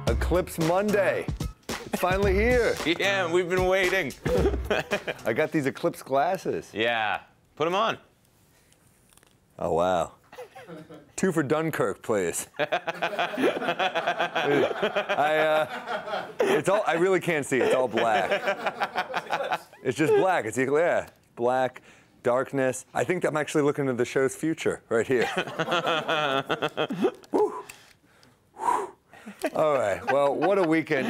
Eclipse Monday. It's finally here. Yeah, we've been waiting. I got these Eclipse glasses. Yeah, put them on. Oh, wow. 2 for Dunkirk, please. I really can't see. It's all black. It's just black. It's yeah, black, darkness. I think I'm actually looking at the show's future right here. Woo. Woo. All right. Well, what a weekend.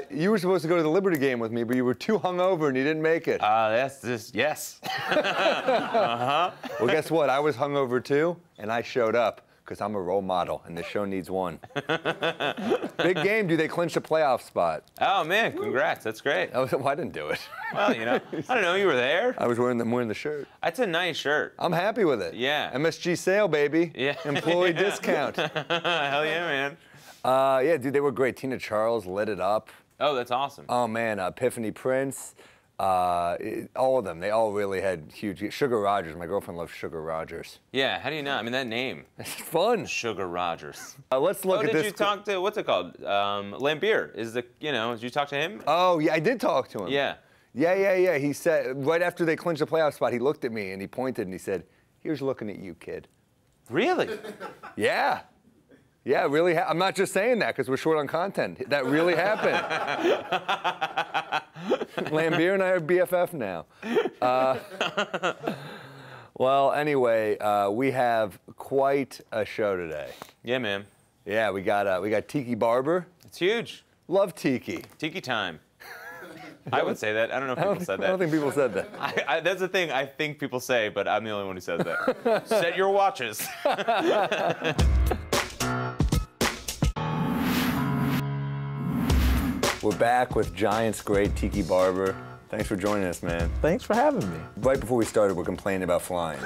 You were supposed to go to the Liberty game with me, but you were too hungover and you didn't make it. That's just yes. Uh-huh. Well, guess what? I was hungover too, and I showed up because I'm a role model, and this show needs one. Big game. Do they clinch a playoff spot? Oh man, congrats. That's great. Well, I didn't do it. Well, you know, I don't know. You were there. I was wearing the shirt. That's a nice shirt. I'm happy with it. Yeah. MSG sale, baby. Yeah. Employee discount. Hell yeah, man. Yeah, dude, they were great. Tina Charles lit it up. Oh, that's awesome. Oh, man, Epiphany Prince, all of them. They all really had huge. Sugar Rogers. My girlfriend loves Sugar Rogers. Yeah, how do you not? I mean, that name. It's fun. Sugar Rogers. Let's look at this. Did you talk to, what's it called? Lambier. Did you talk to him? Oh, yeah, I did talk to him. Yeah. Yeah. He said, right after they clinched the playoff spot, he looked at me and he pointed and he said, "Here's looking at you, kid." Really? Yeah. Yeah, really. I'm not just saying that because we're short on content. That really happened. Lambier and I are BFF now. Well, anyway, we have quite a show today. Yeah, man. Yeah, we got Tiki Barber. It's huge. Love Tiki. Tiki time. I would say that. I don't know if people said that. I don't think people said that. That's the thing I think people say, but I'm the only one who says that. Set your watches. We're back with Giants great Tiki Barber. Thanks for joining us, man. Thanks for having me. Right before we started, we're complaining about flying.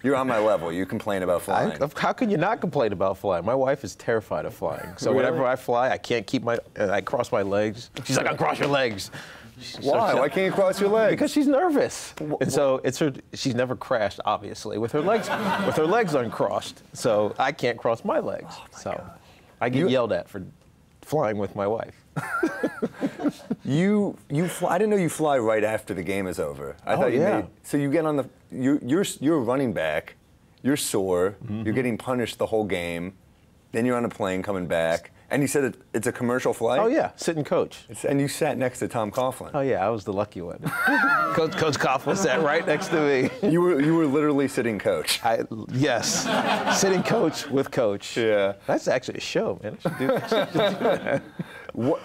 You're on my level. You complain about flying. How can you not complain about flying? My wife is terrified of flying. So Really? whenever I fly, I can't keep I cross my legs. She's like, uncross your legs. Why? Why can't you cross your legs? Because she's nervous. And so she's never crashed, obviously, with her legs uncrossed. So I can't cross my legs. God. I get yelled at for flying with my wife. You fly. I didn't know you fly right after the game is over. I thought you made. So you get on the. You're a running back. You're sore. Mm-hmm. You're getting punished the whole game. Then you're on a plane coming back. And you said it's a commercial flight? Oh, yeah, sit and coach. And you sat next to Tom Coughlin. Oh, yeah, I was the lucky one. Coach Coughlin sat right next to me. You were literally sitting coach. Yes, sitting coach with coach. Yeah. That's actually a show, man. I should do that. What,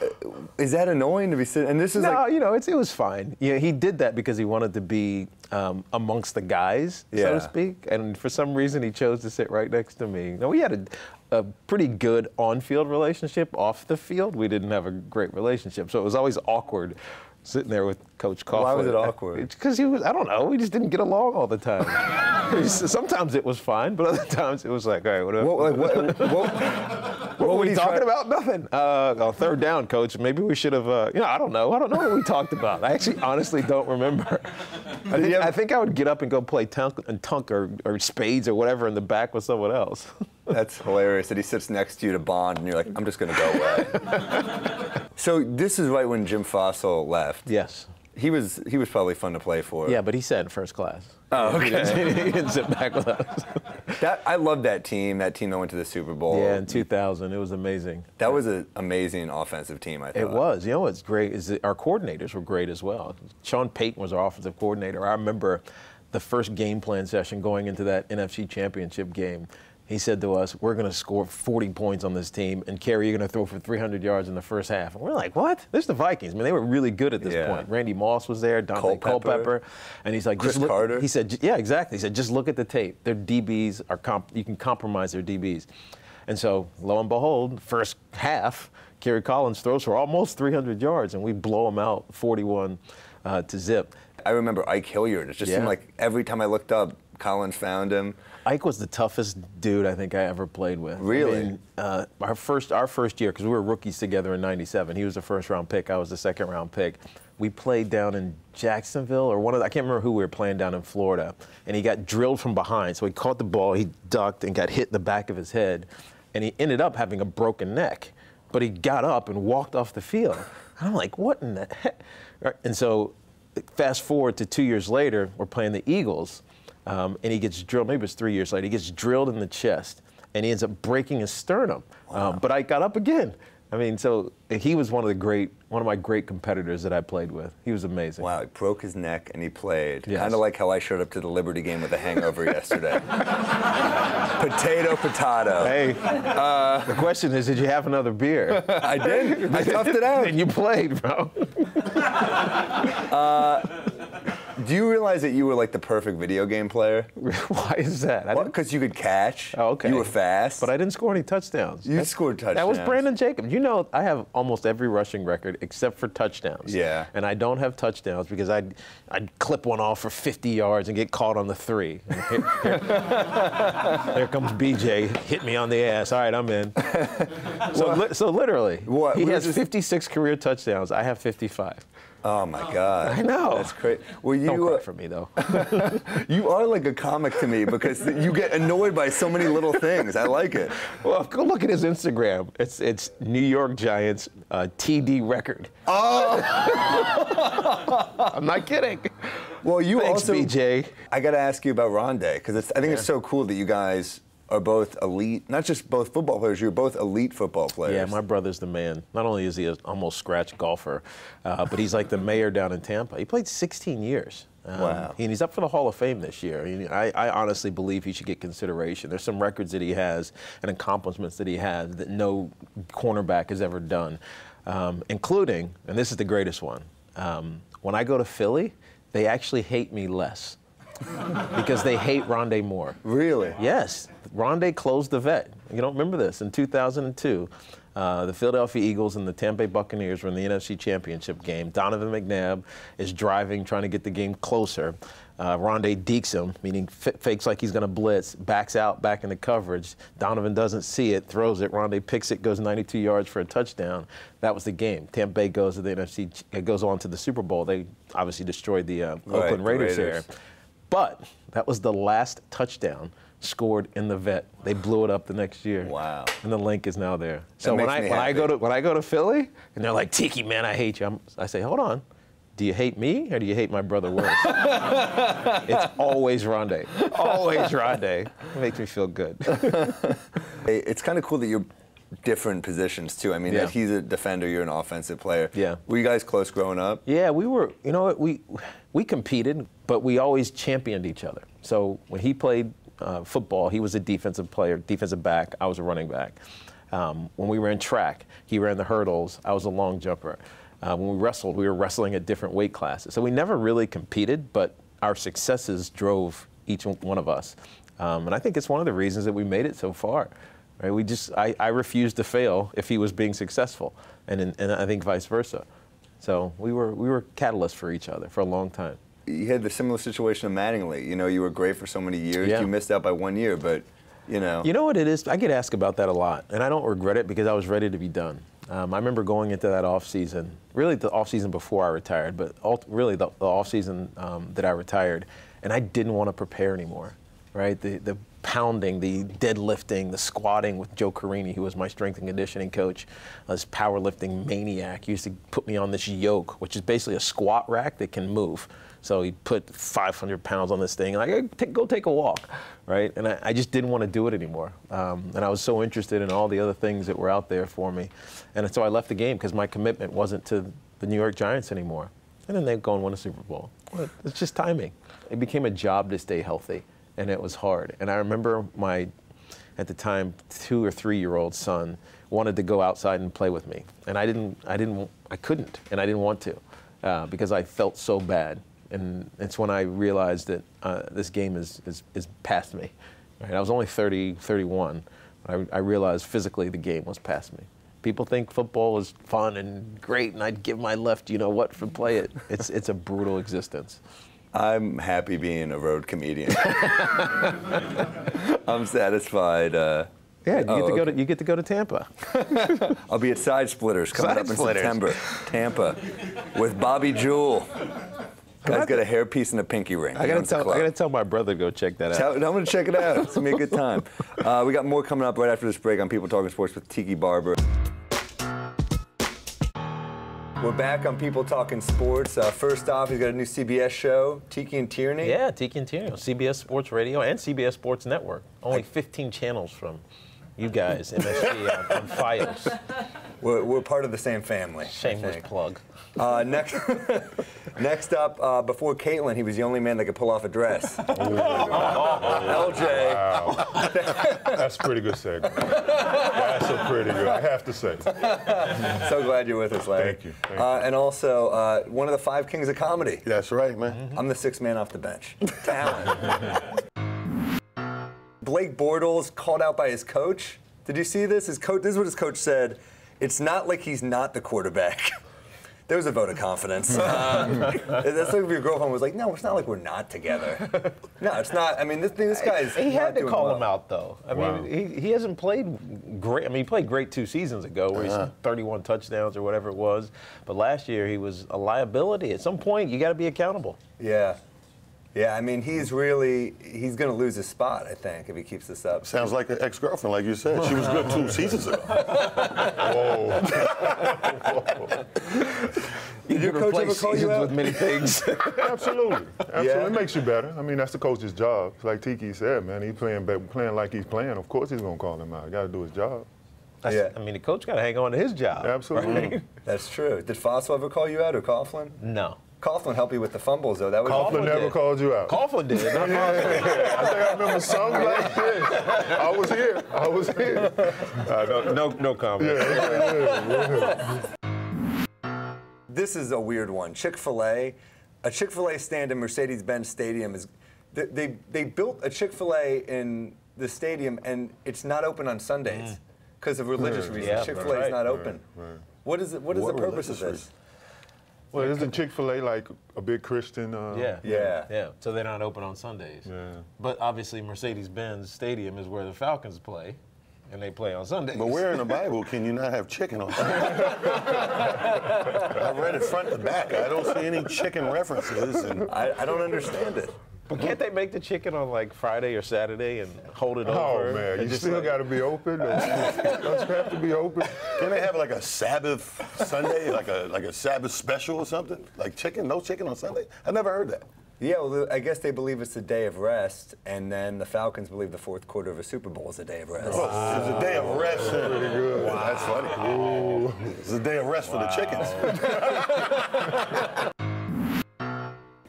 is that annoying to be sitting? And this is no, you know, it was fine. Yeah, he did that because he wanted to be amongst the guys, so to speak. And for some reason, he chose to sit right next to me. Now, we had a pretty good on-field relationship. Off the field, we didn't have a great relationship, so it was always awkward sitting there with Coach Coughlin. Why was it awkward? Because I don't know, we just didn't get along all the time. Sometimes it was fine, but other times it was like, all right, what were we talking about? Nothing. Third down, Coach. Maybe we should have, I don't know. I don't know what we talked about. I actually honestly don't remember. I think I would get up and go play tunk or spades or whatever in the back with someone else. That's hilarious that he sits next to you to bond, and you're like, I'm just going to go away. So this is right when Jim Fossil left. Yes. He was probably fun to play for. Yeah, but he sat in first class. Oh, okay. He didn't sit back with us. I love that team that went to the Super Bowl. Yeah, in 2000. It was amazing. That was an amazing offensive team, I thought. It was. You know what's great is that our coordinators were great as well. Sean Payton was our offensive coordinator. I remember the first game plan session going into that NFC Championship game. He said to us, we're going to score 40 points on this team, and Kerry, you're going to throw for 300 yards in the first half. And we're like, what? This is the Vikings. I mean, they were really good at this point. Randy Moss was there, Dante Culpepper. And he's like, Chris Carter. He said, yeah, exactly. He said, just look at the tape. Their DBs you can compromise their DBs. And so, lo and behold, first half, Kerry Collins throws for almost 300 yards, and we blow him out 41 to zip. I remember Ike Hilliard. It just seemed like every time I looked up, Collins found him. Ike was the toughest dude I think I ever played with. Really? I mean, our first year, because we were rookies together in '97. He was the first-round pick. I was the second-round pick. We played down in Jacksonville or I can't remember who we were playing down in Florida. And he got drilled from behind. So he caught the ball, he ducked and got hit in the back of his head. And he ended up having a broken neck. but he got up and walked off the field. And I'm like, what in the heck? And so fast forward to 2 years later, we're playing the Eagles, and he gets drilled, maybe it's 3 years later, he gets drilled in the chest, and he ends up breaking his sternum. Wow. But I got up again. I mean, so he was one of my great competitors that I played with. He was amazing. Wow, he broke his neck and he played. Yes. Kind of like how I showed up to the Liberty game with a hangover yesterday. Potato, potato. Hey, the question is, did you have another beer? I did. I toughed it out. And you played, bro. Do you realize that you were like the perfect video game player? Why is that? Because you could catch. Oh, okay. You were fast. But I didn't score any touchdowns. You scored touchdowns. That was Brandon Jacobs. You know, I have almost every rushing record except for touchdowns. Yeah. And I don't have touchdowns because I'd clip one off for 50 yards and get caught on the 3. Here comes BJ, hit me on the ass. All right, I'm in. So literally, he has 56 career touchdowns. I have 55. Oh my God! I know. That's crazy. Well, you don't cry for me though. You are like a comic to me because you get annoyed by so many little things. I like it. Well, go look at his Instagram. It's New York Giants TD record. Oh! I'm not kidding. Well, you Thanks, also. BJ. I got to ask you about Rondé because I think it's so cool that you guys are both elite, not just both football players, you're both elite football players. Yeah, my brother's the man. Not only is he an almost scratch golfer, but he's like the mayor down in Tampa. He played 16 years. Wow. And he's up for the Hall of Fame this year. I honestly believe he should get consideration. There's some records that he has and accomplishments that he has that no cornerback has ever done, including, and this is the greatest one, when I go to Philly, they actually hate me less. Because they hate Rondé more. Really? Yes. Rondé closed the vet. You don't remember this. In 2002, the Philadelphia Eagles and the Tampa Bay Buccaneers were in the NFC Championship game. Donovan McNabb is driving, trying to get the game closer. Rondé dekes him, meaning fakes like he's going to blitz, backs out, back into coverage. Donovan doesn't see it, throws it. Rondé picks it, goes 92 yards for a touchdown. That was the game. Tampa Bay goes to the NFC, goes on to the Super Bowl. They obviously destroyed the Oakland Raiders there. But that was the last touchdown scored in the vet. They blew it up the next year. Wow. And the link is now there. So when I go to Philly and they're like, Tiki, man, I hate you. I say, hold on. Do you hate me or do you hate my brother worse? It's always Rondé. Always Rondé. It makes me feel good. It's kind of cool that you're different positions too. I mean, if he's a defender, you're an offensive player. Yeah. Were you guys close growing up? Yeah, we were. You know what? We competed, but we always championed each other. So when he played football, he was a defensive player, defensive back. I was a running back. When we ran track, he ran the hurdles. I was a long jumper. When we wrestled, we were wrestling at different weight classes. So we never really competed, but our successes drove each one of us. And I think it's one of the reasons that we made it so far. Right? I refused to fail if he was being successful, and I think vice versa. So we were catalysts for each other for a long time. You had the similar situation of Mattingly. You know, you were great for so many years. Yeah. You missed out by 1 year, but, you know. You know what it is? I get asked about that a lot, and I don't regret it because I was ready to be done. I remember going into that offseason, really the offseason before I retired, but really the offseason that I retired, and I didn't want to prepare anymore, right? The pounding, the deadlifting, the squatting with Joe Carini, who was my strength and conditioning coach, this powerlifting maniac. He used to put me on this yoke, which is basically a squat rack that can move. So he'd put 500 pounds on this thing, and I go take a walk, right? And I just didn't want to do it anymore. And I was so interested in all the other things that were out there for me. And so I left the game because my commitment wasn't to the New York Giants anymore. And then they'd go and win a Super Bowl. Well, it's just timing. It became a job to stay healthy, and it was hard. And I remember my, at the time, 2 or 3 year old son wanted to go outside and play with me. And I couldn't, and I didn't want to because I felt so bad. And it's when I realized that this game is past me. Right? I was only 31. I realized physically the game was past me. People think football is fun and great, and I'd give my left, you know what, to play it. It's a brutal existence. I'm happy being a road comedian. I'm satisfied. Yeah, you get to go to Tampa. I'll be at Side Splitters coming up in September. Tampa, with Bobby Jewell. Guy's got a hairpiece and a pinky ring. I gotta tell my brother to go check that out. I'm gonna check it out. It's gonna be a good time. We got more coming up right after this break on People Talking Sports with Tiki Barber. We're back on People Talking Sports. First off, he's got a new CBS show, Tiki and Tierney. Yeah, Tiki and Tierney on CBS Sports Radio and CBS Sports Network. Only 15 channels from you guys, MSG, on Files. We're part of the same family. Shameless plug. Next up, before Caitlin, he was the only man that could pull off a dress. LJ. Wow. That's a pretty good segment. That's a pretty good, I have to say. So glad you're with us, Larry. Thank you. And also, one of the 5 kings of comedy. That's right, man. I'm the 6th man off the bench. Talent. Blake Bortles called out by his coach. Did you see this? His coach. This is what his coach said. It's not like he's not the quarterback. There was a vote of confidence. That's like if your girlfriend was like, no, it's not like we're not together. No, it's not. I mean, this guy's He had to call well. him out, though. I mean, he hasn't played great. I mean, he played great 2 seasons ago where he's 31 touchdowns or whatever it was. But last year, he was a liability. At some point, you got to be accountable. Yeah. Yeah, I mean, he's going to lose his spot, I think, if he keeps this up. Sounds like an ex-girlfriend, like you said. She was good 2 seasons ago. Whoa. Did your coach ever call you out? With many things. Absolutely. Yeah. It makes you better. I mean, that's the coach's job. Like Tiki said, man, he's playing like he's playing. Of course he's going to call him out. Got to do his job. Yeah. I mean, the coach got to hang on to his job. Absolutely. Right? That's true. Did Fossil ever call you out, or Coughlin? No. Coughlin helped you with the fumbles, though. That was Coughlin never did. called you out. Coughlin did. I think I remember something like this. I was here. No comment. Yeah. This is a weird one. Chick-fil-A. A Chick-fil-A stand in Mercedes-Benz Stadium is. They built a Chick-fil-A in the stadium, and it's not open on Sundays because of religious reasons. Yeah, Chick-fil-A is not open. Right. What is the purpose of this? Well, isn't Chick-fil-A like a big Christian? Yeah. So they're not open on Sundays. Yeah. But obviously, Mercedes-Benz Stadium is where the Falcons play, and they play on Sundays. But where in the Bible can you not have chicken on Sunday? I read it front to back. I don't see any chicken references. And I don't understand it. But can't they make the chicken on like Friday or Saturday and hold it Oh, over? man, you just still got to be open? Don't you have to be open? can they have like a Sabbath Sunday, like a Sabbath special or something? Like chicken, no chicken on Sunday? I never heard that. Yeah, well, I guess they believe it's a day of rest, and then the Falcons believe the 4th quarter of a Super Bowl is a day of rest. Oh, it's a day of rest. Pretty good. Wow. That's funny. Ooh. It's a day of rest for the chickens.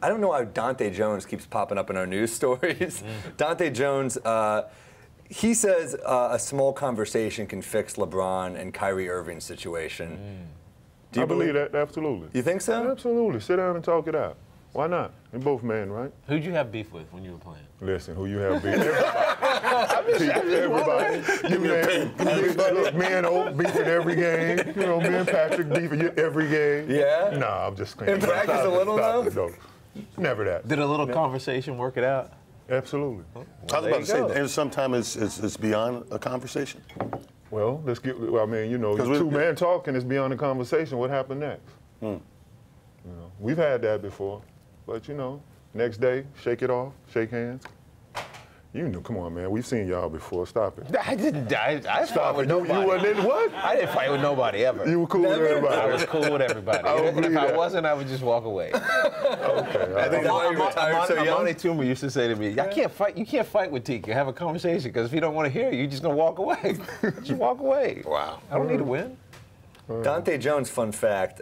I don't know how Dante Jones keeps popping up in our news stories. Dante Jones, he says a small conversation can fix LeBron and Kyrie Irving's situation. Do you I believe that, absolutely. You think so? Absolutely. Sit down and talk it out. Why not? They're both men, right? Who'd you have beef with when you were playing? Listen, who you have beef? Everybody. You man, look, me and Oak beefing every game. You know, me and Patrick beefing every game. Yeah? Nah, I'm just kidding. In practice a little, though? No. Never that. Did a little conversation work it out? Absolutely. I was about to say, and sometimes it's beyond a conversation. Well, let's get. Well, I mean, you know, 2 men talking is beyond a conversation. What happened next? You know, we've had that before, but you know, next day, shake it off, shake hands. You know, come on, man. We've seen y'all before. Stop it. I didn't. I fought with nobody. You wasn't in what? I didn't fight with nobody ever. You were cool with everybody. I was cool with everybody. If I wasn't, I would just walk away. Okay. I think that's why you retired so young. Amani Toomer used to say to me, "I can't fight. You can't fight with Tiki. Have a conversation because if you don't want to hear it, you're just gonna walk away. Just walk away. Wow. I don't need to win." Dante Jones, fun fact,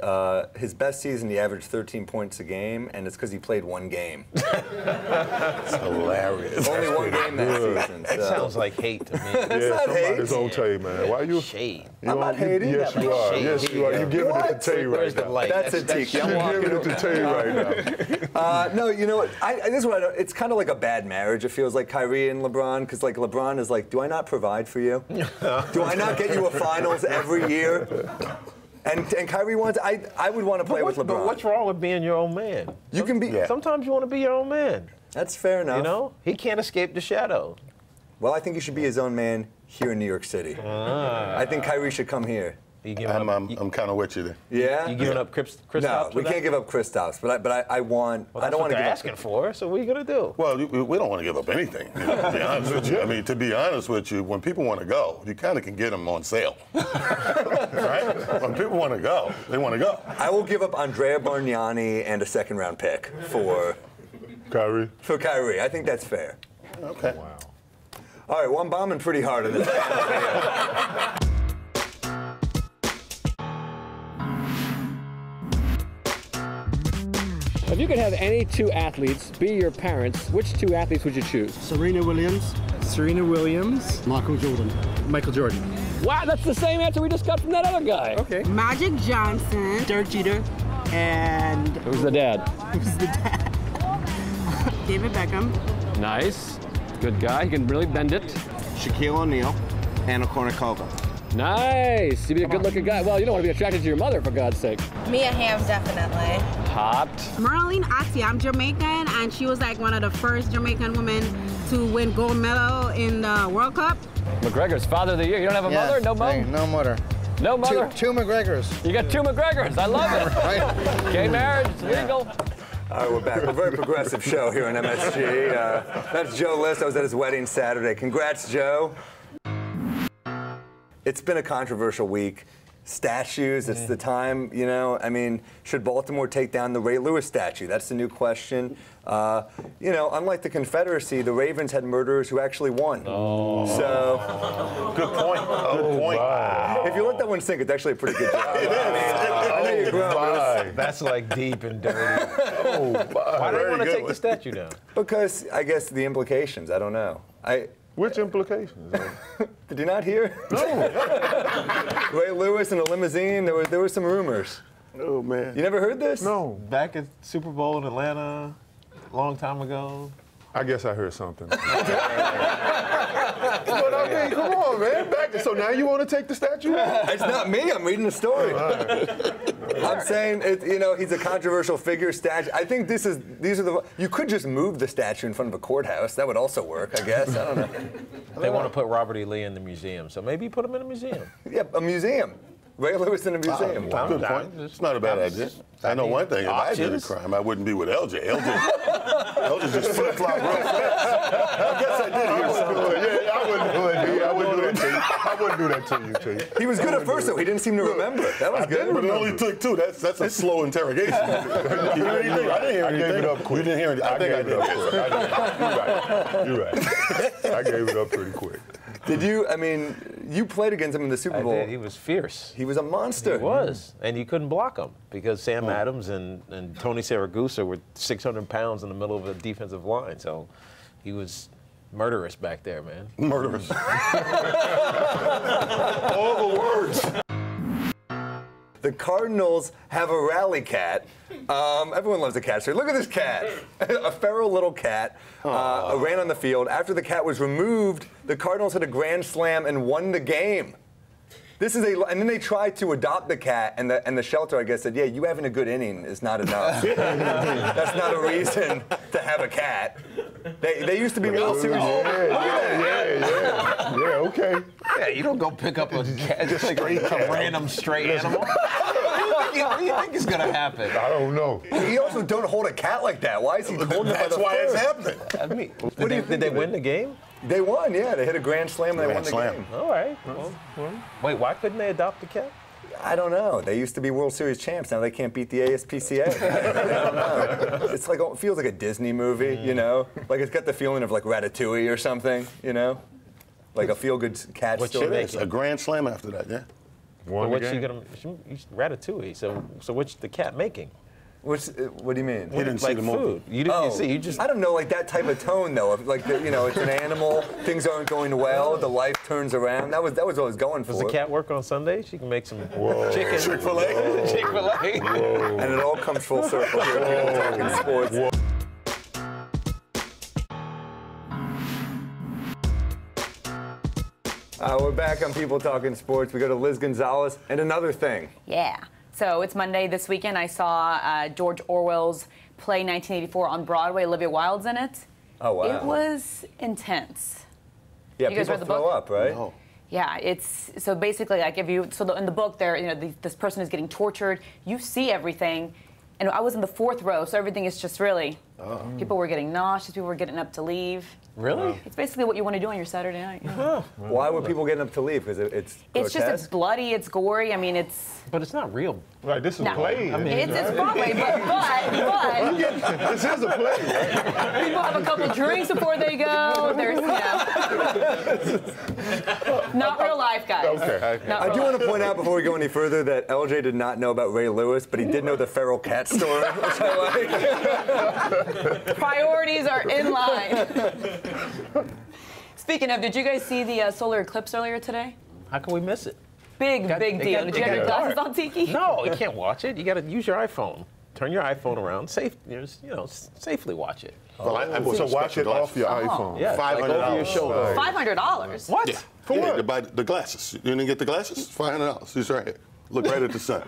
his best season he averaged 13 points a game, and it's because he played 1 game. It's hilarious. Only 1 game that season. That sounds like hate to me. It's not Somebody's hate. on Tay, man. Why you? Shade. I'm not hating. Yes, you are. Shade. Yes, you are. You're giving it to Tay right Where's the now. light? That's a Tiki. I'm You're walking giving it to Tay right now. No, you know what? This is what I don't. It's kind of like a bad marriage. It feels like Kyrie and LeBron, because like LeBron is like, do I not provide for you? Do I not get you a finals every year? And Kyrie wants. I would want to play with LeBron. But what's wrong with being your own man? You can be. Yeah. Sometimes you want to be your own man. That's fair enough. You know, he can't escape the shadow. Well, I think he should be his own man here in New York City. I think Kyrie should come here. I'm kind of with you there. Yeah? You giving up Kristaps? No, we can't give up Kristaps, but I want. Well, I don't want to give asking for. So what are you gonna do? Well, we don't want to give up anything. You know, to be honest with you. I mean, to be honest with you, when people want to go, you kind of can get them on sale, right? When people want to go, they want to go. I will give up Andrea Bargnani and a second-round pick for Kyrie. For Kyrie, I think that's fair. Okay. Wow. All right, well, I'm bombing pretty hard in this. If you could have any two athletes be your parents, which two athletes would you choose? Serena Williams. Michael Jordan. Michael Jordan. Wow, that's the same answer we just got from that other guy. Okay. Magic Johnson. Derek Jeter. And Who's the dad? Who's the dad? David Beckham. Nice. Good guy. He can really bend it. Shaquille O'Neal. Anna Kournikova. Nice. You'd be a good-looking guy. Well, you don't want to be attracted to your mother, for God's sake. Mia Hamm, definitely. Hot. Marlene Ati. I'm Jamaican, and she was like one of the first Jamaican women to win gold medal in the World Cup. McGregor's father of the year. You don't have a mother? No mom? No mother. No mother? Two McGregors. You got two McGregors. I love it. Right. Gay marriage, legal. All right, we're back. We're a very progressive show here on MSG. That's Joe List. I was at his wedding Saturday. Congrats, Joe. It's been a controversial week. Statues, it's the time, you know. I mean, should Baltimore take down the Ray Lewis statue? That's the new question. You know, unlike the Confederacy, the Ravens had murderers who actually won. Oh. So. Good point. Good point. Wow. If you let that one sink, it's actually a pretty good job. It is. I know you're grown. That's like deep and dirty. Oh, Why do you want to take good. the statue down? Because I guess the implications, I don't know. Which implications? Did you not hear? No. Ray Lewis in a limousine, there were some rumors. Oh, man. You never heard this? No. Back at Super Bowl in Atlanta, a long time ago. I guess I heard something. But I mean, come on, man. So now you want to take the statue out? It's not me. I'm reading the story. I'm saying, you know, he's a controversial figure. Statue. I think these are the. You could just move the statue in front of a courthouse. That would also work, I guess. I don't know. They want to put Robert E. Lee in the museum, so maybe put him in a museum. Yeah, a museum. Ray Lewis in a museum. Good point. It's not a bad idea. I know one thing. If I did a crime, I wouldn't be with LJ. LJ just flip-flop real fast. I guess I did hear something. Yeah, I wouldn't do it. I wouldn't do that to you. I wouldn't do that to you, T. He was good at first, though. He didn't seem to remember. That was good. But it only took two. That's a slow interrogation. You hear anything? I didn't hear anything. I gave it up quick. You didn't hear anything. I think I did. You're right. I gave it up pretty quick. Did you? I mean, you played against him in the Super Bowl. I did. He was fierce. He was a monster. He was, and you couldn't block him because Sam Adams and Tony Siragusa were 600 pounds in the middle of a defensive line. So he was murderous back there, man. Murderous. All the words. The Cardinals have a rally cat. Everyone loves a cat story. Look at this cat. A feral little cat ran on the field. After the cat was removed, the Cardinals hit a grand slam and won the game. And then they tried to adopt the cat, and the shelter, I guess, said, yeah, you having a good inning is not enough. That's not a reason to have a cat. They used to be World Series. Yeah, okay. Yeah, you don't go pick up a cat, just like a random stray animal. What do you think is going to happen? I don't know. You also don't hold a cat like that. Why is he holding it by the That's why fur? it's happening. I mean, did they win the game? They won, yeah. They hit a grand slam and they won the game. All right. Well, wait, why couldn't they adopt the cat? I don't know. They used to be World Series champs. Now they can't beat the ASPCA. I don't know. It's like, it feels like a Disney movie, you know? Like it's got the feeling of like Ratatouille or something, you know? Like a feel-good cat story. It's a grand slam after that, yeah. What's she gonna? Ratatouille. So what's the cat making? What do you mean? He didn't see Like the food. movie. You didn't see. You just. I don't know, like that type of tone though. Of like you know, it's an animal. Things aren't going well. The life turns around. That was what I was going for. Does the cat work on Sunday? She can make some chicken. Chick-fil-A. Chick-fil-A. And it all comes full circle here. People talking sports. We're back on People Talking Sports. We go to Liz Gonzalez and another thing. Yeah. So it's Monday this weekend. I saw George Orwell's play 1984 on Broadway. Olivia Wilde's in it. Oh, wow. It was intense. Yeah, You guys people read the throw book? up, right? No. Yeah, it's so basically like if you in the book there, you know, this person is getting tortured. You see everything, and I was in the 4th row, so everything is just really. People were getting nauseous. People were getting up to leave. Really? It's basically what you want to do on your Saturday night. Yeah. Why were people getting up to leave? Because it's just it's bloody, it's gory. I mean, it's. But it's not real. Right, this is a play. I mean, it's Broadway, but this is a play. Right? people have a couple drinks before they go. There's, not real life, guys. Okay. I do want to point out before we go any further that LJ did not know about Ray Lewis, but he did know the feral cat story, which I like. Priorities are in line. Speaking of, did you guys see the solar eclipse earlier today? How can we miss it? Big deal. Did you have your glasses on, Tiki? No, you can't watch it. You got to use your iPhone. Turn your iPhone around. Safely watch it. Well, So watch it off your iPhone. Yeah, like over your shoulder. $500. What? Yeah. For what? To buy the glasses. You didn't get the glasses? $500. It's right here. Look right at the sun.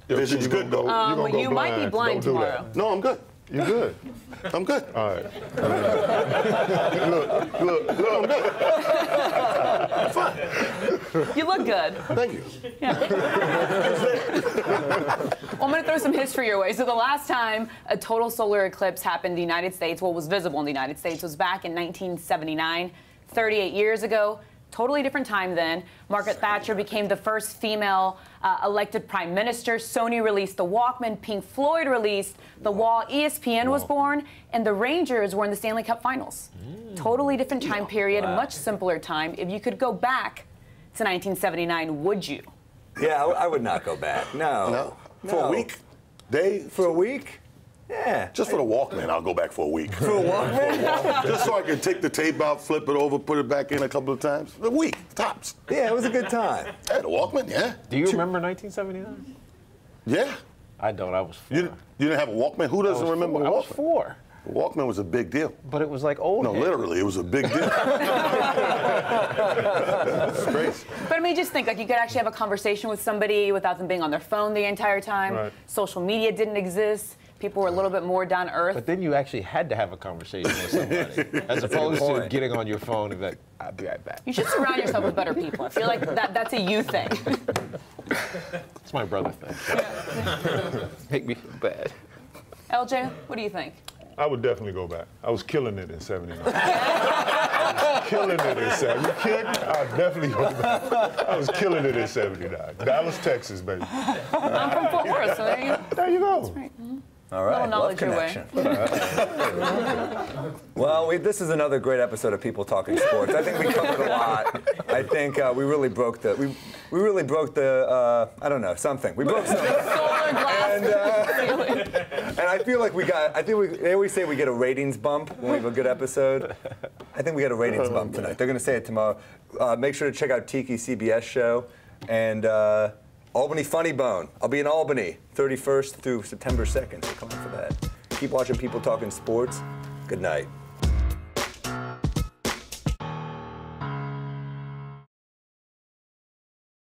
Vision's good though. You might be blind tomorrow. No, I'm good. You're good. I'm good. All right. Look, I'm good. I'm fine. You look good. Thank you. Yeah. Well, I'm going to throw some history your way. So the last time a total solar eclipse happened in the United States, was visible in the United States, was back in 1979, 38 years ago. Totally different time then. Margaret Thatcher became the first female elected prime minister. Sony released the Walkman. Pink Floyd released the Wall. ESPN was born. And the Rangers were in the Stanley Cup Finals. Totally different time period, a much simpler time. If you could go back to 1979, would you? Yeah, I would not go back. No. For a week? For a week? Yeah. Just for the Walkman, I'll go back for a week. For a Walkman? Just so I can take the tape out, flip it over, put it back in a couple of times. A week, tops. Yeah, it was a good time. Yeah, the Walkman, yeah. Do you remember 1979? Yeah. I don't. I was 4. You didn't have a Walkman? Who doesn't remember a Walkman? I was 4. The Walkman was a big deal. But it was like old. No, literally, it was a big deal. It's crazy. But I mean, just think, like, you could actually have a conversation with somebody without them being on their phone the entire time. Right. Social media didn't exist. People were a little bit more down to earth. But then you actually had to have a conversation with somebody, as opposed to getting on your phone and be like, I'll be right back. You should surround yourself with better people. I feel like that's a you thing. It's my brother thing. Make me feel bad. LJ, what do you think? I would definitely go back. I was killing it in 79. Killing it in 79. You kidding? I'd definitely go back. I was killing it in 79. Dallas, Texas, baby. I'm from Fort Worth, so there you go. There you go. That's right. All right, love connection. Well, this is another great episode of People Talking Sports. I think we covered a lot. I think we really broke the I don't know, something. We broke something. Solar glass. And I feel like they always say we get a ratings bump when we have a good episode. I think we got a ratings bump tonight. They're going to say it tomorrow. Make sure to check out Tiki CBS show and Albany Funny Bone. I'll be in Albany 31st through September 2nd, so come on for that. Keep watching People Talking Sports. Good night.